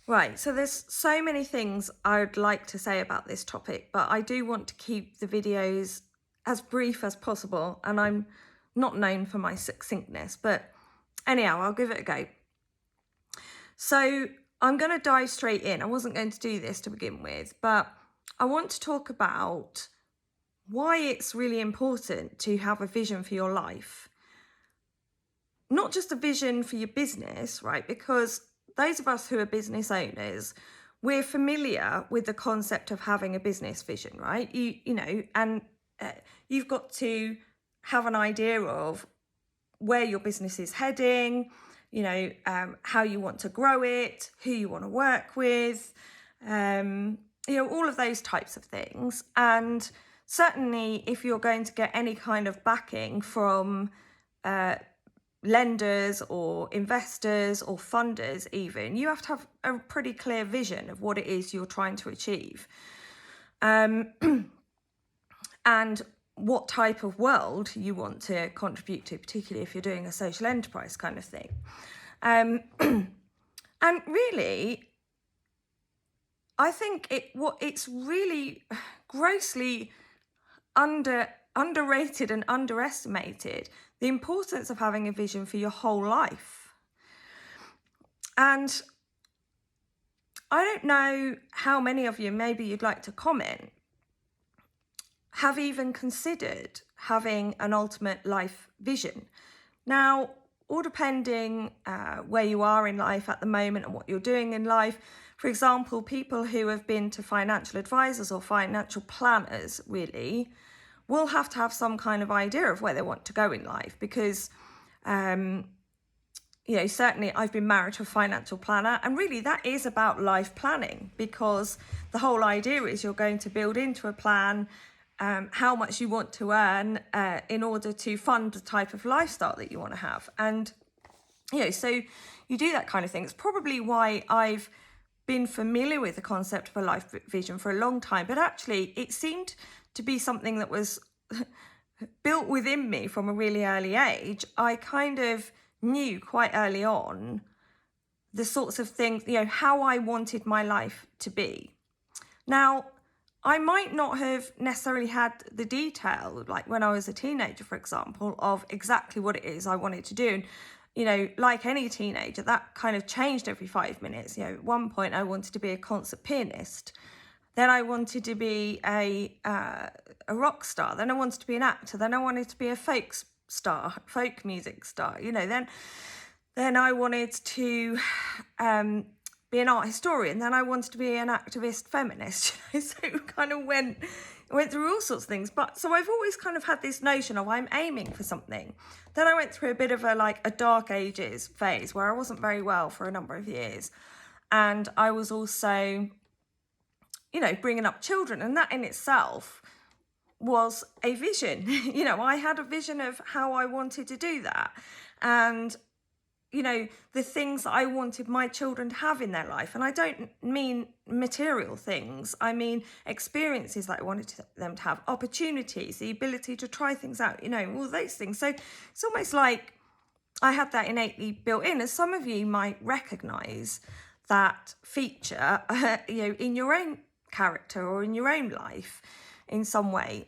Right, so there's so many things I would like to say about this topic, but I do want to keep the videos as brief as possible, and I'm not known for my succinctness, but anyhow, I'll give it a go. So I'm going to dive straight in. I wasn't going to do this to begin with, but I want to talk about why it's really important to have a vision for your life. Not just a vision for your business, right? Because those of us who are business owners, we're familiar with the concept of having a business vision, right? You've got to have an idea of where your business is heading, how you want to grow it, who you want to work with, all of those types of things. And certainly if you're going to get any kind of backing from lenders or investors or funders even, you have to have a pretty clear vision of what it is you're trying to achieve. And what type of world you want to contribute to, particularly if you're doing a social enterprise kind of thing. And really, I think it's really grossly underrated and underestimated the importance of having a vision for your whole life. And I don't know how many of you, maybe you'd like to comment, have even considered having an ultimate life vision. Now, all depending where you are in life at the moment and what you're doing in life. For example, people who have been to financial advisors or financial planners really will have to have some kind of idea of where they want to go in life, because certainly I've been married to a financial planner, and really that is about life planning, because the whole idea is you're going to build into a plan how much you want to earn in order to fund the type of lifestyle that you want to have. And, so you do that kind of thing. It's probably why I've been familiar with the concept of a life vision for a long time, but actually it seemed to be something that was built within me from a really early age. I kind of knew quite early on the sorts of things, how I wanted my life to be. Now, I might not have necessarily had the detail, like when I was a teenager, for example, of exactly what it is I wanted to do. And, like any teenager, that kind of changed every 5 minutes. At one point I wanted to be a concert pianist. Then I wanted to be a rock star. Then I wanted to be an actor. Then I wanted to be a folk music star. Then I wanted to be an art historian. Then I wanted to be an activist feminist. So it kind of went through all sorts of things. But so I've always kind of had this notion of I'm aiming for something. Then I went through a bit of a dark ages phase where I wasn't very well for a number of years. And I was also, bringing up children. And that in itself was a vision. I had a vision of how I wanted to do that. And the things that I wanted my children to have in their life. And I don't mean material things. I mean experiences that I wanted them to have, opportunities, the ability to try things out, all those things. So it's almost like I had that innately built in, as some of you might recognize that feature, in your own character or in your own life in some way.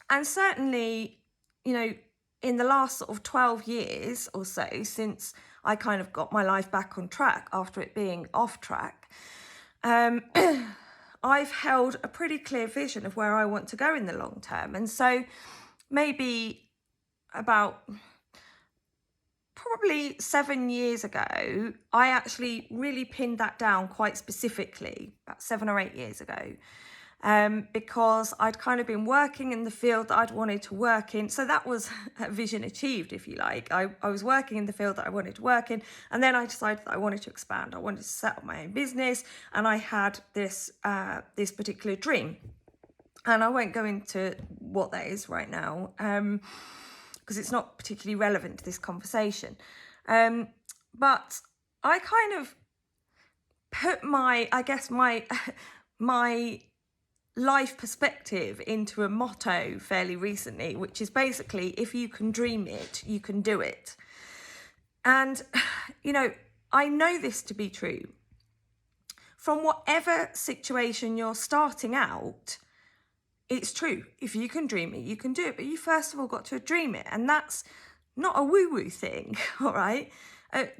And certainly, in the last sort of 12 years or so, since I kind of got my life back on track after it being off track, I've held a pretty clear vision of where I want to go in the long term. And so maybe about probably 7 years ago, I actually really pinned that down quite specifically, about 7 or 8 years ago. Because I'd kind of been working in the field that I'd wanted to work in. So that was a vision achieved, if you like. I was working in the field that I wanted to work in. And then I decided that I wanted to expand. I wanted to set up my own business. And I had this particular dream. And I won't go into what that is right now, because it's not particularly relevant to this conversation. But I kind of put my life perspective into a motto fairly recently, which is basically, if you can dream it, you can do it. And, I know this to be true. from whatever situation you're starting out, it's true. If you can dream it, you can do it. But you first of all got to dream it. And that's not a woo-woo thing, all right?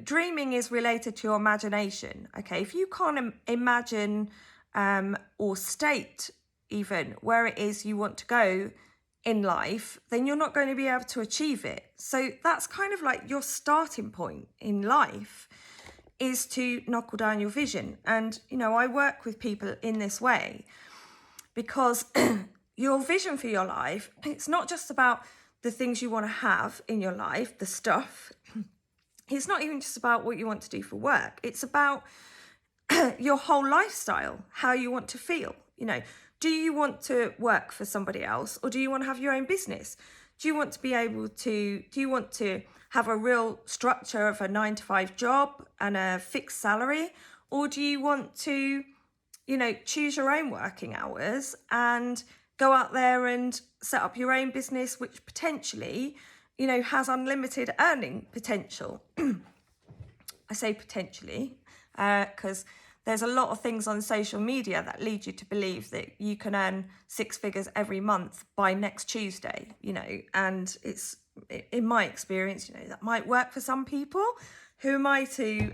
Dreaming is related to your imagination, okay? If you can't imagine or state even where it is you want to go in life, then you're not going to be able to achieve it. So that's kind of like your starting point in life, is to knuckle down your vision. And, you know, I work with people in this way because your vision for your life, it's not just about the things you want to have in your life, the stuff. It's not even just about what you want to do for work. It's about your whole lifestyle, how you want to feel. You know, do you want to work for somebody else, or do you want to have your own business? Do you want to be able to, do you want to have a real structure of a 9-to-5 job and a fixed salary? Or do you want to, you know, choose your own working hours and go out there and set up your own business, which potentially, you know, has unlimited earning potential? I say potentially, because there's a lot of things on social media that lead you to believe that you can earn 6 figures every month by next Tuesday, you know, and it's, in my experience, you know, that might work for some people. Who am I to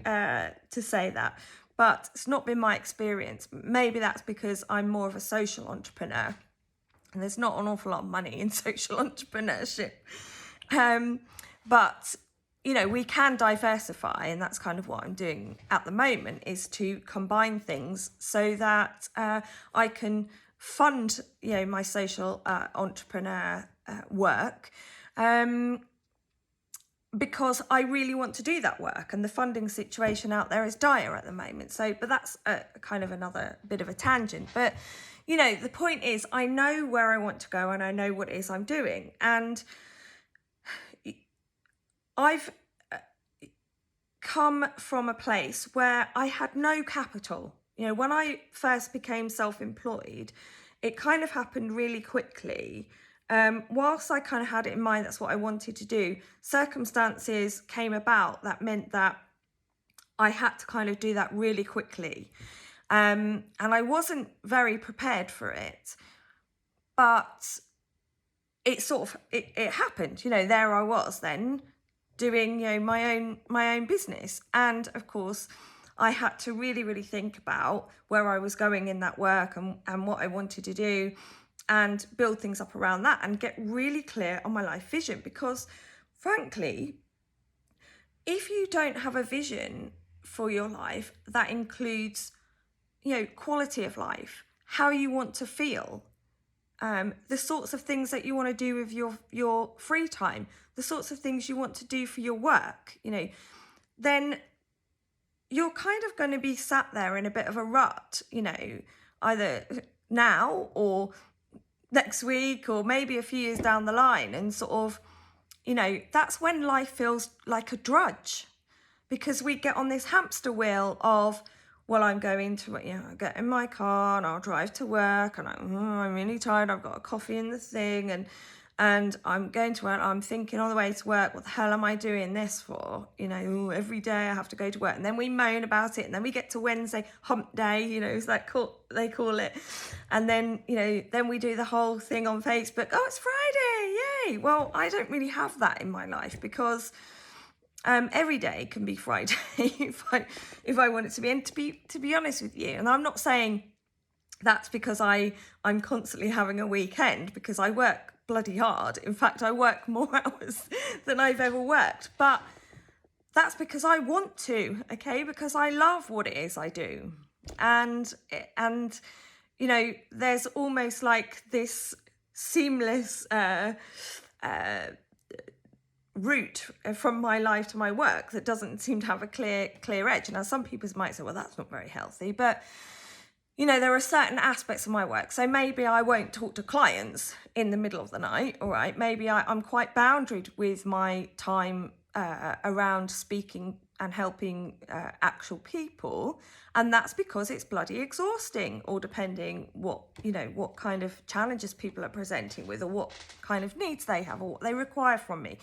say that? But it's not been my experience. Maybe that's because I'm more of a social entrepreneur, and there's not an awful lot of money in social entrepreneurship. But, you know, we can diversify, and that's kind of what I'm doing at the moment, is to combine things so that I can fund, you know, my social entrepreneur work, because I really want to do that work, and the funding situation out there is dire at the moment. So, but that's kind of another bit of a tangent. But, you know, the point is, I know where I want to go and I know what it is I'm doing. And I've come from a place where I had no capital. You know, when I first became self-employed, it kind of happened really quickly. Whilst I kind of had it in mind, that's what I wanted to do, circumstances came about that meant that I had to kind of do that really quickly. And I wasn't very prepared for it, but it sort of, it happened, you know, there I was then doing, you know, my own business. And of course, I had to really think about where I was going in that work and what I wanted to do, and build things up around that and get really clear on my life vision. Because frankly, if you don't have a vision for your life that includes, you know, quality of life, how you want to feel, the sorts of things that you want to do with your free time, the sorts of things you want to do for your work, you know, then you're kind of going to be sat there in a bit of a rut, you know, either now or next week or maybe a few years down the line. And sort of, you know, that's when life feels like a drudge, because we get on this hamster wheel of, well, I'm going to, you know, I'll get in my car and I'll drive to work, and I'm really tired, I've got a coffee in the thing, and I'm going to work, I'm thinking on the way to work, what the hell am I doing this for? You know, every day I have to go to work. And then we moan about it, and then we get to Wednesday, hump day, you know, is that they call it. And then, you know, then we do the whole thing on Facebook, oh, it's Friday, yay. Well, I don't really have that in my life, because every day can be Friday if I want it to be. And to be honest with you, and I'm not saying that's because I'm constantly having a weekend, because I work bloody hard. In fact, I work more hours than I've ever worked, but that's because I want to, okay? Because I love what it is I do. And you know, there's almost like this seamless route from my life to my work that doesn't seem to have a clear edge. Now, some people might say, well, that's not very healthy, but you know, there are certain aspects of my work. So maybe I won't talk to clients in the middle of the night, all right? Maybe I'm quite boundaried with my time around speaking and helping actual people. And that's because it's bloody exhausting, or depending what, you know, what kind of challenges people are presenting with, or what kind of needs they have, or what they require from me.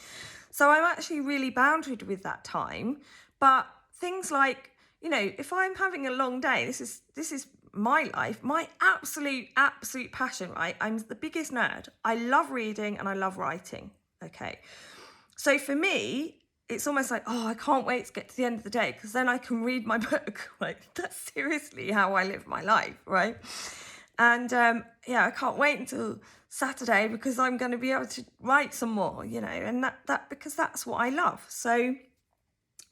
So I'm actually really boundaried with that time. But things like, you know, if I'm having a long day, this is my life, my absolute passion, right? I'm the biggest nerd. I love reading and I love writing. Okay. So for me, it's almost like, oh, I can't wait to get to the end of the day because then I can read my book. Like, that's seriously how I live my life, right? And yeah, I can't wait until Saturday because I'm going to be able to write some more, you know, and that because that's what I love. So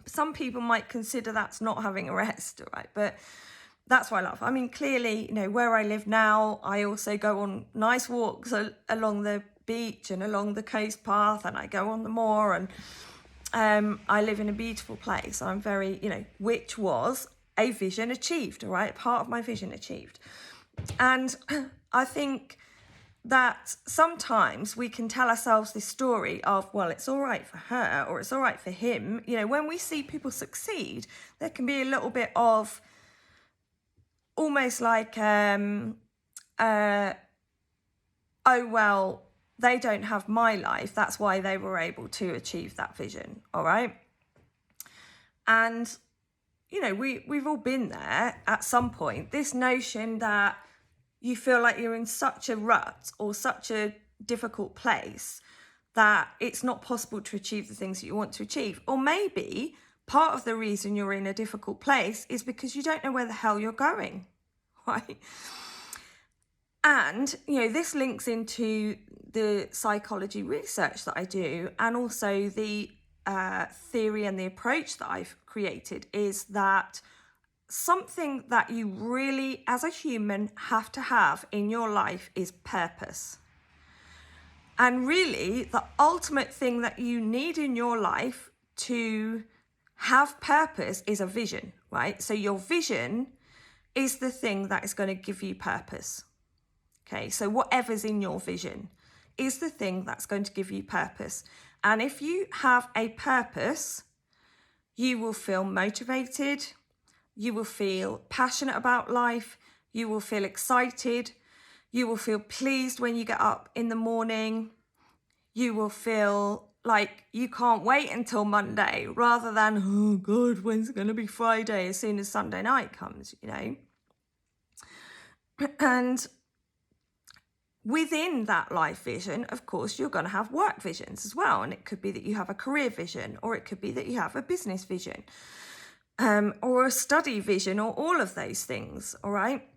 some people might consider that's not having a rest, right? But that's what I love. I mean, clearly, you know, where I live now, I also go on nice walks along the beach and along the coast path, and I go on the moor, and I live in a beautiful place. I'm very, you know, which was a vision achieved, all right? Part of my vision achieved. And I think that sometimes we can tell ourselves this story of, well, it's all right for her or it's all right for him. You know, when we see people succeed, there can be a little bit of almost like, oh, well, they don't have my life. That's why they were able to achieve that vision. All right. And, you know, we've all been there at some point. This notion that you feel like you're in such a rut or such a difficult place that it's not possible to achieve the things that you want to achieve. Or maybe part of the reason you're in a difficult place is because you don't know where the hell you're going, right? And, you know, this links into the psychology research that I do, and also the theory and the approach that I've created is that something that you really, as a human, have to have in your life is purpose. And really, the ultimate thing that you need in your life to have purpose is a vision, right? So your vision is the thing that is going to give you purpose. Okay, so whatever's in your vision is the thing that's going to give you purpose. And if you have a purpose, you will feel motivated, you will feel passionate about life, you will feel excited, you will feel pleased when you get up in the morning, you will feel like you can't wait until Monday rather than, oh God, when's it going to be Friday as soon as Sunday night comes, you know? And within that life vision, of course, you're going to have work visions as well. And it could be that you have a career vision, or it could be that you have a business vision. Or a study vision, or all of those things, all right?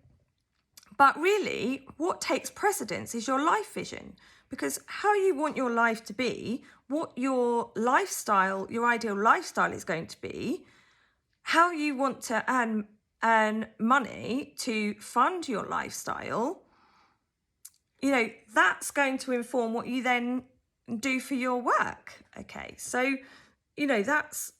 But really, what takes precedence is your life vision, because how you want your life to be, what your lifestyle, your ideal lifestyle is going to be, how you want to earn money to fund your lifestyle, you know, that's going to inform what you then do for your work, okay? So, you know, that's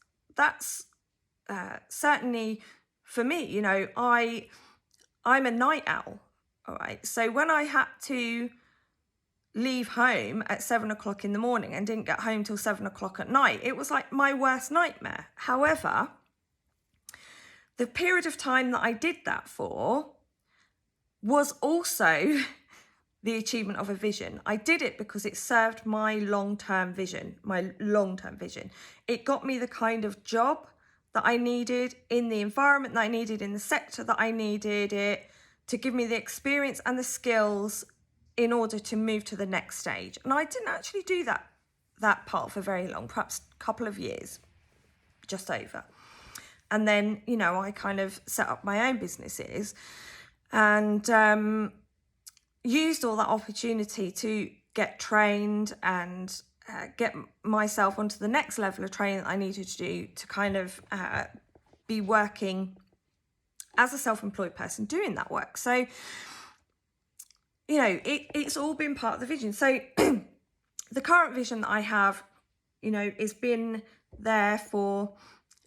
certainly for me, you know, I'm a night owl, all right? So when I had to leave home at 7 o'clock in the morning and didn't get home till 7 o'clock at night, it was like my worst nightmare. However, the period of time that I did that for was also the achievement of a vision. I did it because it served my long-term vision, It got me the kind of job that I needed, in the environment that I needed, in the sector that I needed it, to give me the experience and the skills in order to move to the next stage. And I didn't actually do that part for very long, perhaps a couple of years, just over. And then, you know, I kind of set up my own businesses and used all that opportunity to get trained and get myself onto the next level of training that I needed to do to kind of be working as a self-employed person doing that work. So, you know, it's all been part of the vision. So the current vision that I have, you know, has been there for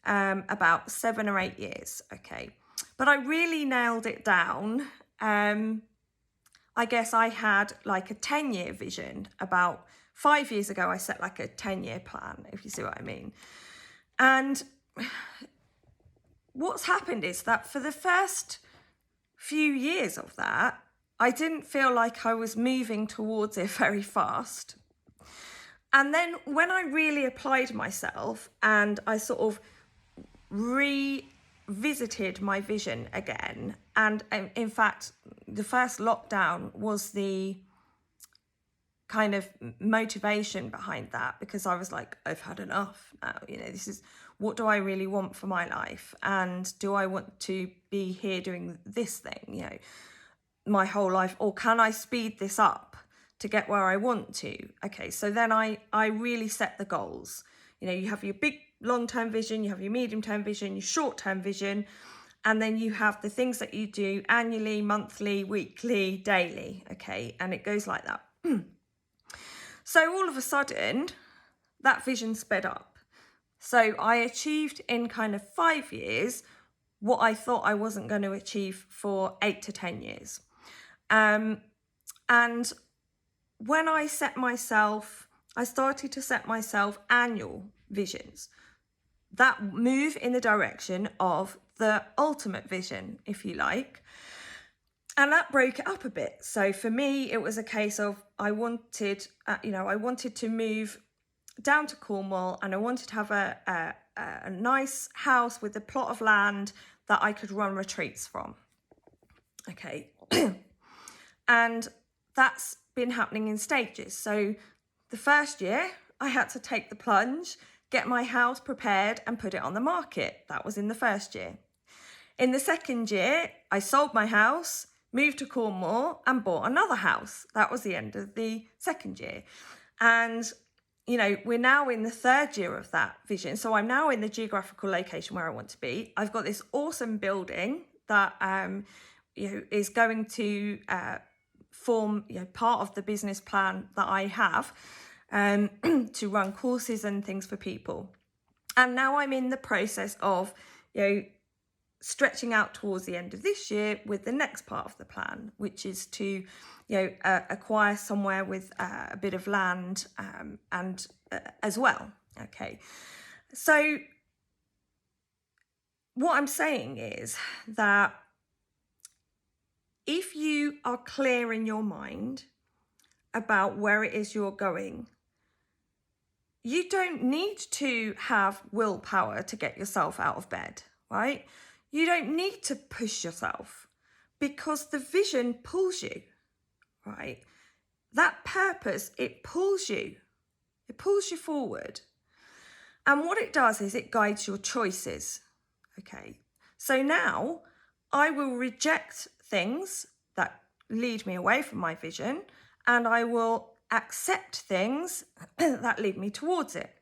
about 7 or 8 years, okay? But I really nailed it down. I guess I had like a 10-year vision. About 5 years ago, I set like a 10-year plan, if you see what I mean. And what's happened is that for the first few years of that, I didn't feel like I was moving towards it very fast. And then when I really applied myself and I sort of visited my vision again. And in fact, the first lockdown was the kind of motivation behind that, because I was like, I've had enough now. This is, what do I really want for my life? And do I want to be here doing this thing, my whole life? Or can I speed this up to get where I want to? Okay, so then I really set the goals. You have your big long-term vision, you have your medium-term vision, your short-term vision, and then you have the things that you do annually, monthly, weekly, daily, okay? And it goes like that. So all of a sudden, that vision sped up. So I achieved in kind of 5 years what I thought I wasn't going to achieve for 8 to 10 years. And when I started to set myself annual visions that move in the direction of the ultimate vision, if you like. And that broke it up a bit. So for me, it was a case of I wanted to move down to Cornwall, and I wanted to have a nice house with a plot of land that I could run retreats from. Okay. And that's been happening in stages. So the first year, I had to take the plunge, get my house prepared and put it on the market. That was in the first year. In the second year, I sold my house, moved to Cornwall and bought another house. That was the end of the second year. And, we're now in the third year of that vision. So I'm now in the geographical location where I want to be. I've got this awesome building that, is going to form part of the business plan that I have to run courses and things for people. And now I'm in the process of, stretching out towards the end of this year with the next part of the plan, which is to, acquire somewhere with a bit of land and as well. Okay. So what I'm saying is that if you are clear in your mind about where it is you're going, you don't need to have willpower to get yourself out of bed, right? You don't need to push yourself because the vision pulls you, right? That purpose, it pulls you forward. And what it does is it guides your choices, okay? So now I will reject things that lead me away from my vision, and I will accept things that lead me towards it.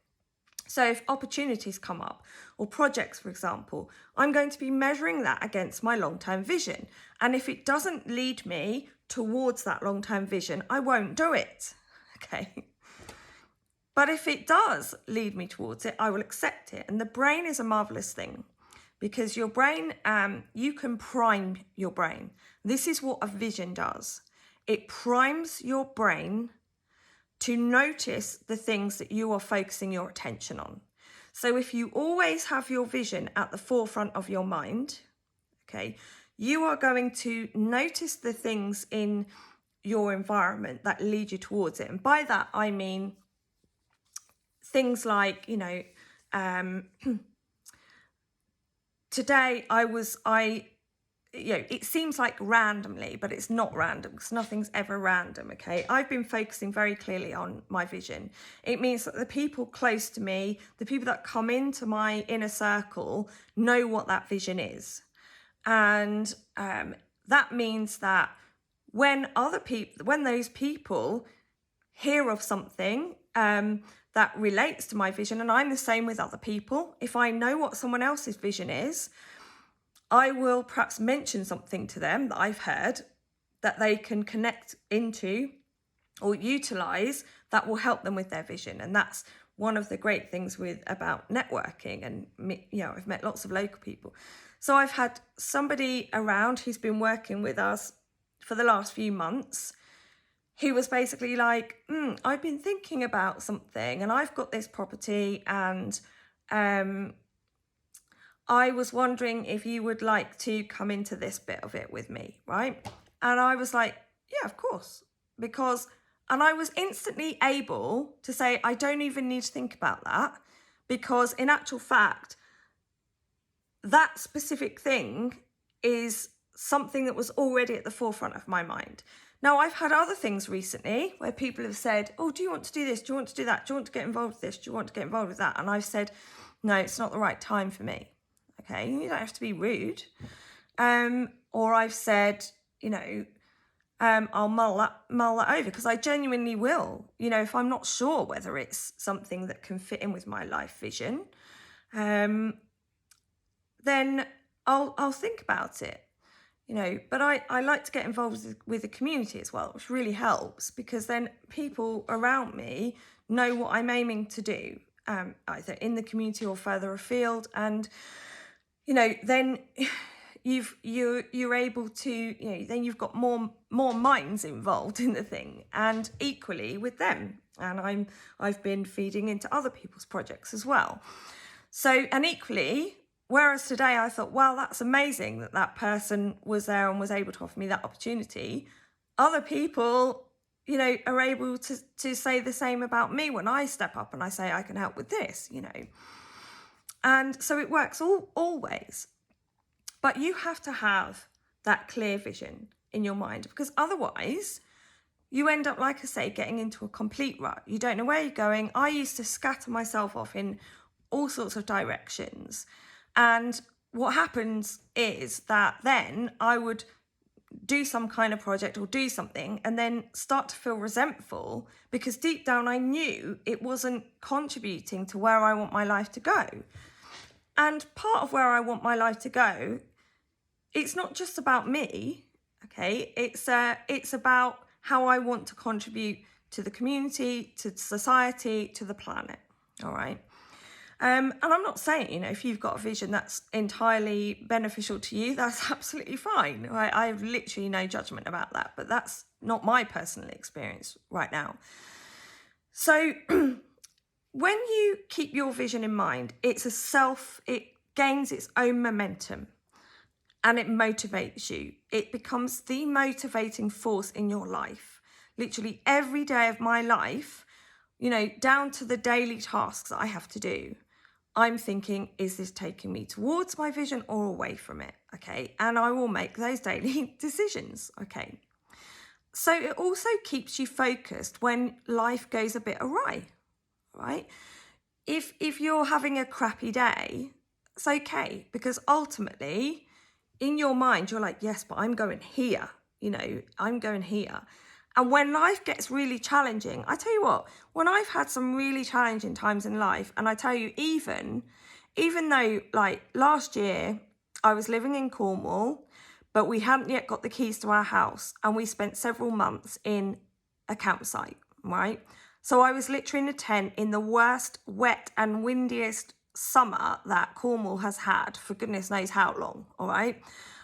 So if opportunities come up or projects, for example, I'm going to be measuring that against my long-term vision. And if it doesn't lead me towards that long-term vision, I won't do it, okay? But if it does lead me towards it, I will accept it. And the brain is a marvelous thing because your brain, you can prime your brain. This is what a vision does. It primes your brain to notice the things that you are focusing your attention on. So if you always have your vision at the forefront of your mind, okay, you are going to notice the things in your environment that lead you towards it. And by that, I mean things like, today it seems like randomly, but it's not random because nothing's ever random, okay? I've been focusing very clearly on my vision. It means that the people close to me, the people that come into my inner circle, know what that vision is. And that means that when those people hear of something that relates to my vision, and I'm the same with other people, if I know what someone else's vision is, I will perhaps mention something to them that I've heard that they can connect into or utilize that will help them with their vision. And that's one of the great things about networking. And, I've met lots of local people. So I've had somebody around who's been working with us for the last few months who was basically like, I've been thinking about something and I've got this property and I was wondering if you would like to come into this bit of it with me, right? And I was like, yeah, of course. And I was instantly able to say, I don't even need to think about that because in actual fact, that specific thing is something that was already at the forefront of my mind. Now, I've had other things recently where people have said, oh, do you want to do this? Do you want to do that? Do you want to get involved with this? Do you want to get involved with that? And I've said, no, it's not the right time for me. Okay, you don't have to be rude. Or I've said, I'll mull that over, because I genuinely will. If I'm not sure whether it's something that can fit in with my life vision, then I'll think about it. But I like to get involved with the community as well, which really helps, because then people around me know what I'm aiming to do, either in the community or further afield. And, then you're able to, then you've got more minds involved in the thing, and equally with them. And I've been feeding into other people's projects as well. So, and equally, whereas today I thought, wow, that's amazing that person was there and was able to offer me that opportunity, other people, are able to say the same about me when I step up and I say, I can help with this, And so it works always. But you have to have that clear vision in your mind, because otherwise you end up, like I say, getting into a complete rut. You don't know where you're going. I used to scatter myself off in all sorts of directions. And what happens is that then I would do some kind of project or do something and then start to feel resentful, because deep down I knew it wasn't contributing to where I want my life to go. And part of where I want my life to go, it's not just about me, okay? It's about how I want to contribute to the community, to society, to the planet, all right? And I'm not saying, if you've got a vision that's entirely beneficial to you, that's absolutely fine. Right? I have literally no judgment about that, but that's not my personal experience right now. So when you keep your vision in mind, it gains its own momentum and it motivates you. It becomes the motivating force in your life. Literally every day of my life, down to the daily tasks that I have to do, I'm thinking, is this taking me towards my vision or away from it? Okay. And I will make those daily decisions. Okay. So it also keeps you focused when life goes a bit awry, right? If you're having a crappy day, it's okay, because ultimately in your mind, you're like, yes, but I'm going here, I'm going here. And when life gets really challenging, I tell you what, when I've had some really challenging times in life, and I tell you, even though like last year I was living in Cornwall, but we hadn't yet got the keys to our house, and we spent several months in a campsite, right? So I was literally in a tent in the worst, wet and windiest summer that Cornwall has had for goodness knows how long, all right?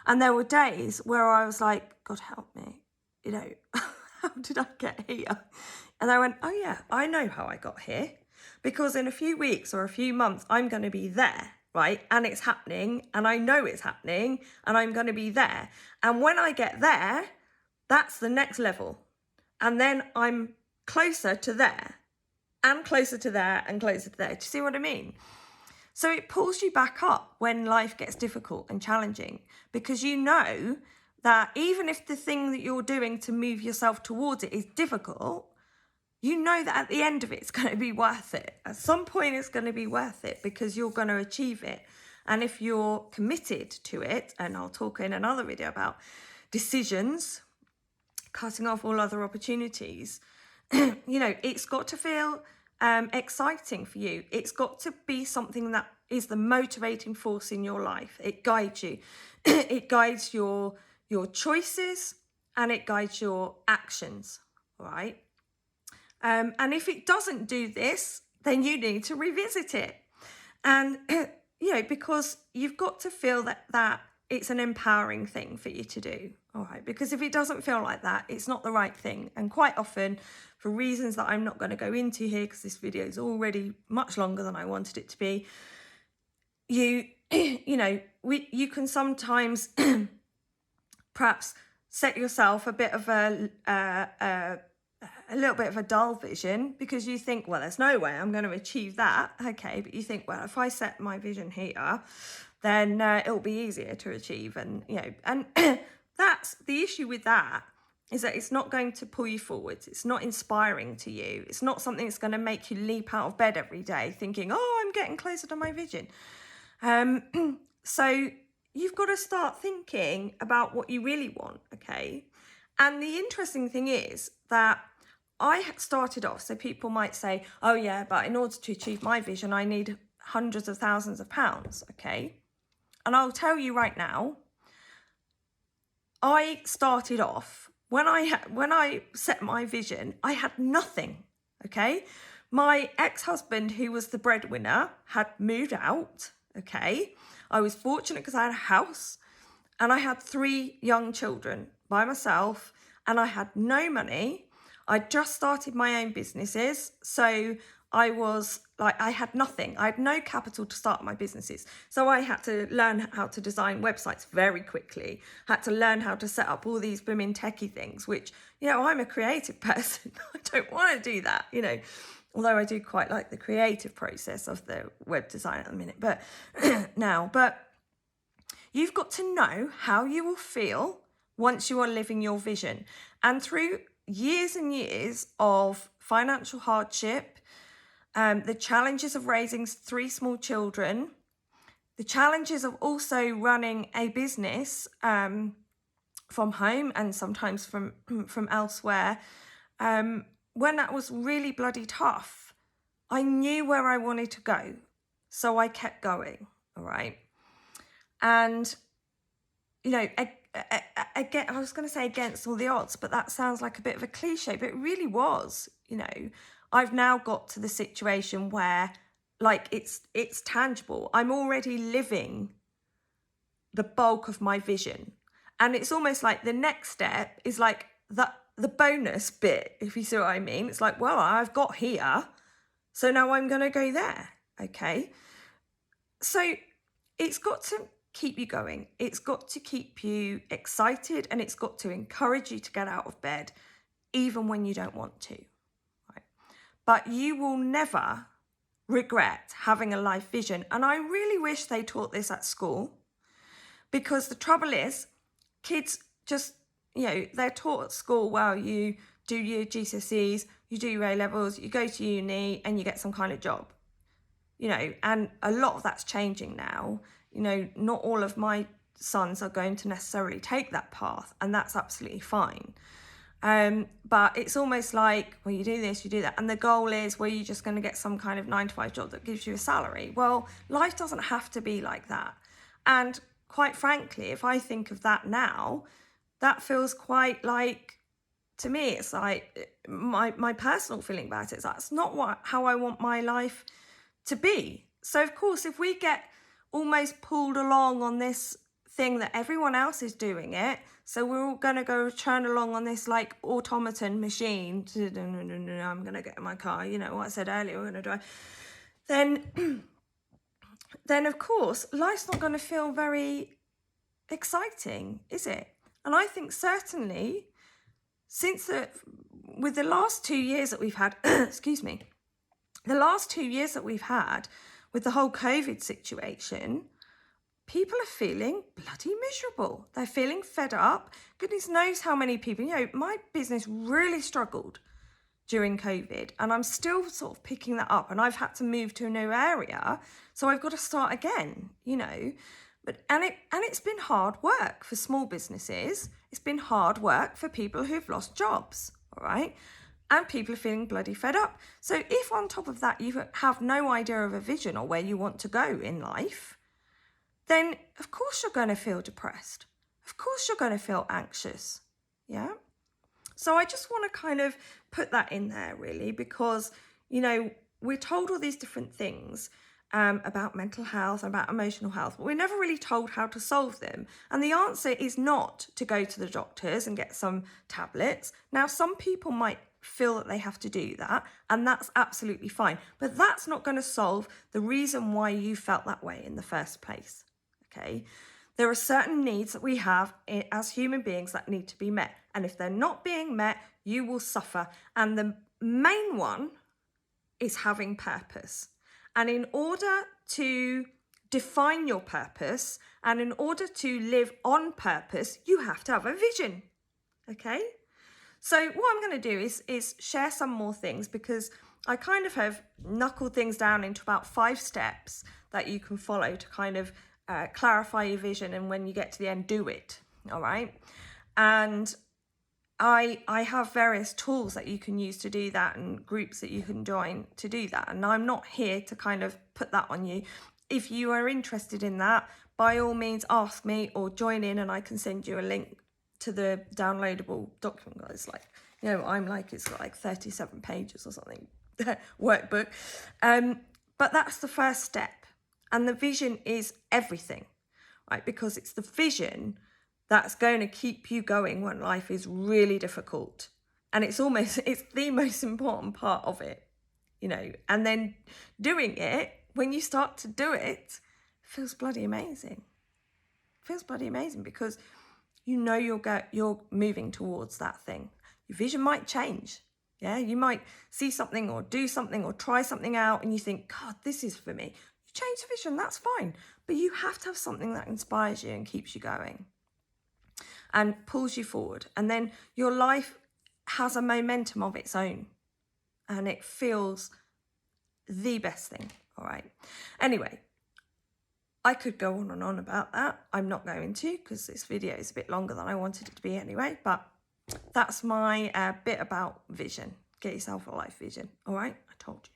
And there were days where I was like, God help me, how did I get here? And I went, oh yeah, I know how I got here, because in a few weeks or a few months, I'm going to be there, right? And it's happening, and I know it's happening, and I'm going to be there. And when I get there, that's the next level. And then I'm closer to there, and closer to there, and closer to there. Do you see what I mean? So it pulls you back up when life gets difficult and challenging, because you know that even if the thing that you're doing to move yourself towards it is difficult, you know that at the end of it, it's going to be worth it. At some point, it's going to be worth it, because you're going to achieve it. And if you're committed to it, and I'll talk in another video about decisions, cutting off all other opportunities, it's got to feel exciting for you. It's got to be something that is the motivating force in your life. It guides you. It guides your choices, and it guides your actions, right? And if it doesn't do this, then you need to revisit it. And, because you've got to feel that it's an empowering thing for you to do, all right? Because if it doesn't feel like that, it's not the right thing. And quite often, for reasons that I'm not going to go into here, because this video is already much longer than I wanted it to be, you can sometimes perhaps set yourself a bit of a little bit of a dull vision, because you think, well, there's no way I'm going to achieve that. Okay, but you think, well, if I set my vision here, then it'll be easier to achieve. And, and that's the issue with that, is that it's not going to pull you forwards. It's not inspiring to you. It's not something that's going to make you leap out of bed every day thinking, oh, I'm getting closer to my vision. So you've got to start thinking about what you really want, okay? And the interesting thing is that I started off, so people might say, oh yeah, but in order to achieve my vision, I need hundreds of thousands of pounds, okay? And I'll tell you right now, I started off, when I set my vision, I had nothing, okay? My ex-husband, who was the breadwinner, had moved out, okay? I was fortunate because I had a house and I had 3 young children by myself and I had no money. I just started my own businesses. So I was like, I had nothing. I had no capital to start my businesses. So I had to learn how to design websites very quickly. Had to learn how to set up all these blooming techie things, which, I'm a creative person. I don't want to do that, although I do quite like the creative process of the web design at the minute. But but you've got to know how you will feel once you are living your vision. And through years and years of financial hardship, the challenges of raising 3 small children, the challenges of also running a business from home and sometimes from elsewhere, when that was really bloody tough, I knew where I wanted to go. So I kept going, all right? And, again, I was going to say against all the odds, but that sounds like a bit of a cliche, but it really was, I've now got to the situation where, like, it's tangible. I'm already living the bulk of my vision. And it's almost like the next step is like the bonus bit, if you see what I mean. It's like, well, I've got here, so now I'm going to go there, okay? So it's got to keep you going. It's got to keep you excited, and it's got to encourage you to get out of bed, even when you don't want to, right? But you will never regret having a life vision. And I really wish they taught this at school, because the trouble is, kids just, they're taught at school, well, you do your GCSEs, you do your A-levels, you go to uni and you get some kind of job, and a lot of that's changing now. Not all of my sons are going to necessarily take that path, and that's absolutely fine. But it's almost like, well, you do this, you do that, and the goal is, well, you're just going to get some kind of 9-to-5 job that gives you a salary. Well, life doesn't have to be like that. And quite frankly, if I think of that now, that feels quite like, to me, it's like my personal feeling about it is that's not how I want my life to be. So of course, if we get almost pulled along on this thing that everyone else is doing it, so we're all going to go churn along on this like automaton machine, I'm going to get in my car, what I said earlier, we're going to drive, then of course life's not going to feel very exciting, is it? And I think certainly with the last 2 years that we've had, excuse me, the last 2 years that we've had with the whole COVID situation, people are feeling bloody miserable. They're feeling fed up. Goodness knows how many people, my business really struggled during COVID, and I'm still sort of picking that up, and I've had to move to a new area, so I've got to start again, But it's been hard work for small businesses. It's been hard work for people who've lost jobs, all right? And people are feeling bloody fed up. So if on top of that you have no idea of a vision or where you want to go in life, then of course you're going to feel depressed. Of course you're going to feel anxious, yeah? So I just want to kind of put that in there, really, because, we're told all these different things about mental health, about emotional health, but we're never really told how to solve them. And the answer is not to go to the doctors and get some tablets. Now, some people might feel that they have to do that, and that's absolutely fine. But that's not going to solve the reason why you felt that way in the first place, okay? There are certain needs that we have as human beings that need to be met. And if they're not being met, you will suffer. And the main one is having purpose. And in order to define your purpose. And in order to live on purpose, you have to have a vision. Okay? So what I'm going to do is share some more things, because I kind of have knuckled things down into about 5 steps that you can follow to kind of clarify your vision, and when you get to the end, do it. All right? And I have various tools that you can use to do that, and groups that you can join to do that. And I'm not here to kind of put that on you. If you are interested in that, by all means ask me or join in, and I can send you a link to the downloadable document. It's like, you know, I'm like, it's got like 37 pages or something, workbook. But that's the first step. And the vision is everything, right? Because it's the vision that's going to keep you going when life is really difficult. And it's the most important part of it, you know. And then doing it, when you start to do it, feels bloody amazing. Feels bloody amazing, because you know you're moving towards that thing. Your vision might change. Yeah, you might see something or do something or try something out and you think, God, this is for me. You change the vision, that's fine. But you have to have something that inspires you and keeps you going and pulls you forward. And then your life has a momentum of its own, and it feels the best thing. All right. Anyway, I could go on and on about that. I'm not going to, because this video is a bit longer than I wanted it to be anyway. But that's my bit about vision. Get yourself a life vision. All right. I told you.